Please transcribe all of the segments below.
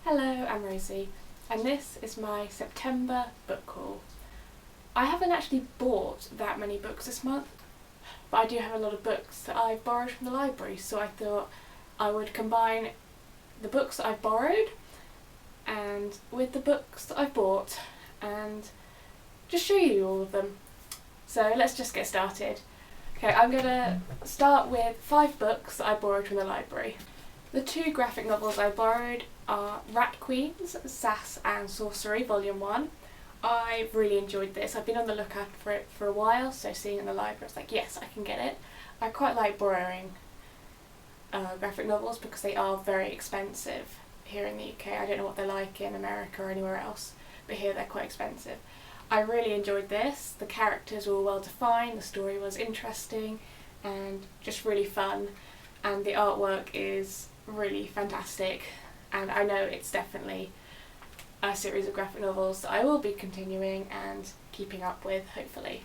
Hello, I'm Rosie, and this is my September book haul. I haven't actually bought that many books this month, but I do have a lot of books that I've borrowed from the library, so I thought I would combine the books that I've borrowed and with the books that I've bought and just show you all of them. So let's just get started. Okay, I'm going to start with 5 books that I borrowed from the library. The 2 graphic novels I borrowed are Rat Queens, Sass and Sorcery, Volume 1. I really enjoyed this. I've been on the lookout for it for a while, so seeing it in the library, I was like, yes, I can get it. I quite like borrowing graphic novels because they are very expensive here in the UK. I don't know what they're like in America or anywhere else, but here they're quite expensive. I really enjoyed this. The characters were well defined, the story was interesting and just really fun, and the artwork is really fantastic, and I know it's definitely a series of graphic novels that I will be continuing and keeping up with, hopefully.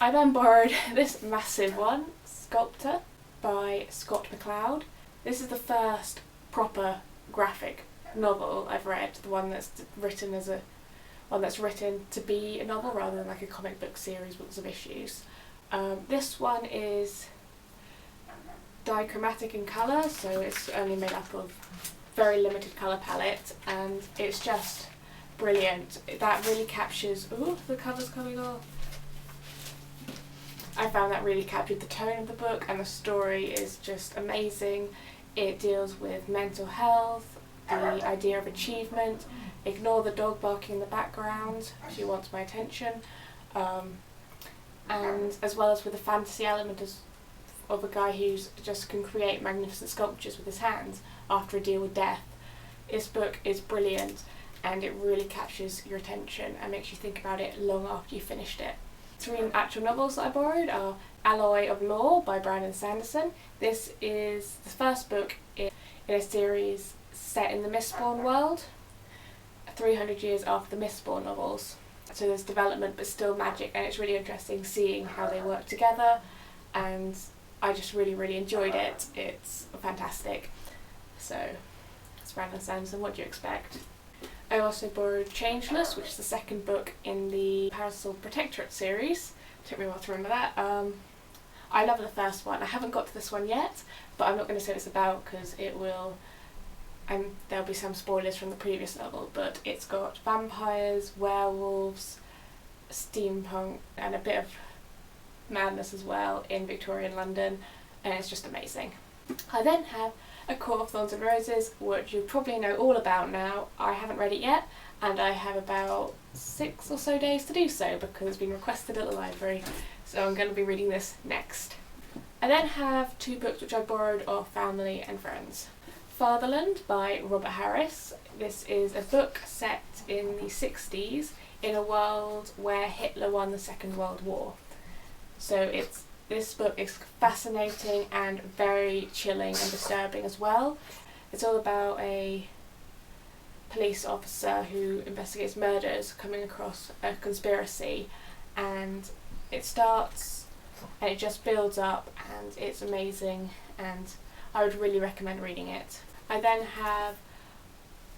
I then borrowed this massive one, Sculptor by Scott McCloud. This is the first proper graphic novel I've read, the one that's written to be a novel rather than like a comic book series with lots of issues. This one is dichromatic in colour, so it's only made up of very limited colour palette, and it's just brilliant. That really captures, ooh, the cover's coming off. I found that really captured the tone of the book, and the story is just amazing. It deals with mental health, the idea of achievement, ignore the dog barking in the background, she wants my attention, and as well as with the fantasy element of a guy who just can create magnificent sculptures with his hands after a deal with death. This book is brilliant, and it really captures your attention and makes you think about it long after you finished it. 3 actual novels that I borrowed are Alloy of Law by Brandon Sanderson. This is the first book in a series set in the Mistborn world, 300 years after the Mistborn novels. So there's development but still magic, and it's really interesting seeing how they work together, and I just really enjoyed it. It's fantastic. So it's Brandon Sanderson, what do you expect? I also borrowed Changeless, which is the second book in the Parasol Protectorate series. Took me a while to remember that. I love the first one. I haven't got to this one yet, but I'm not going to say what it's about because it will, there'll be some spoilers from the previous novel, but it's got vampires, werewolves, steampunk, and a bit of madness as well in Victorian London, and it's just amazing. I then have A Court of Thorns and Roses, which you probably know all about now. I haven't read it yet, and I have about 6 or so days to do so because it's been requested at the library, so I'm going to be reading this next. I then have 2 books which I borrowed off family and friends. Fatherland by Robert Harris. This is a book set in the 60s in a world where Hitler won the Second World War. So this book is fascinating and very chilling and disturbing as well. It's all about a police officer who investigates murders coming across a conspiracy, and it starts and it just builds up, and it's amazing, and I would really recommend reading it. I then have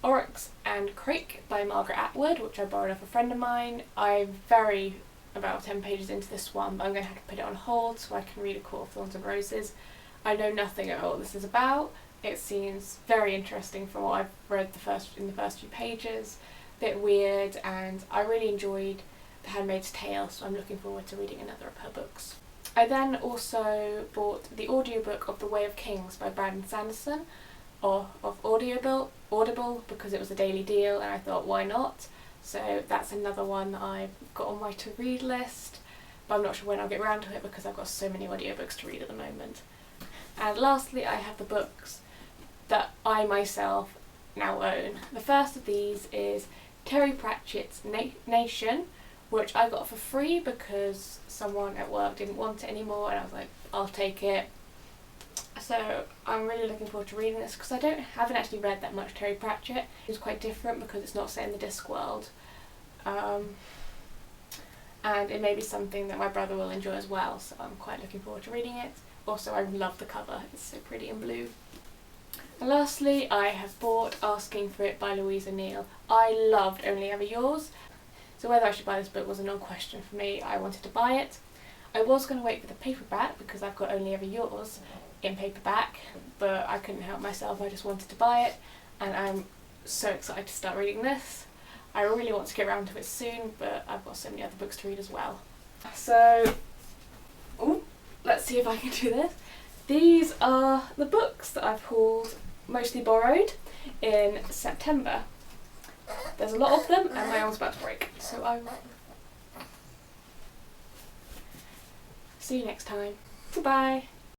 Oryx and Crake by Margaret Atwood, which I borrowed off a friend of mine. I'm about 10 pages into this one, but I'm going to have to put it on hold so I can read A Court of Thorns and Roses. I know nothing about what this is about. It seems very interesting from what I've read in the first few pages. A bit weird, and I really enjoyed The Handmaid's Tale, so I'm looking forward to reading another of her books. I then also bought the audiobook of The Way of Kings by Brandon Sanderson, or of Audible because it was a daily deal, and I thought, why not? So that's another one that I've got on my to-read list, but I'm not sure when I'll get around to it because I've got so many audiobooks to read at the moment. And lastly, I have the books that I myself now own. The first of these is Terry Pratchett's Nation, which I got for free because someone at work didn't want it anymore, and I was like, I'll take it. So I'm really looking forward to reading this because I haven't actually read that much Terry Pratchett. It's quite different because it's not set in the Discworld, and it may be something that my brother will enjoy as well, so I'm quite looking forward to reading it. Also, I love the cover, it's so pretty and blue. And lastly, I have bought Asking for It by Louisa Neal. I loved Only Ever Yours, so whether I should buy this book was a non-question for me. I wanted to buy it. I was going to wait for the paperback because I've got Only Ever Yours in paperback, but I couldn't help myself, I just wanted to buy it, and I'm so excited to start reading this. I really want to get around to it soon, but I've got so many other books to read as well. So, let's see if I can do this. These are the books that I've hauled, mostly borrowed, in September. There's a lot of them and my arm's about to break, so I will see you next time. Goodbye.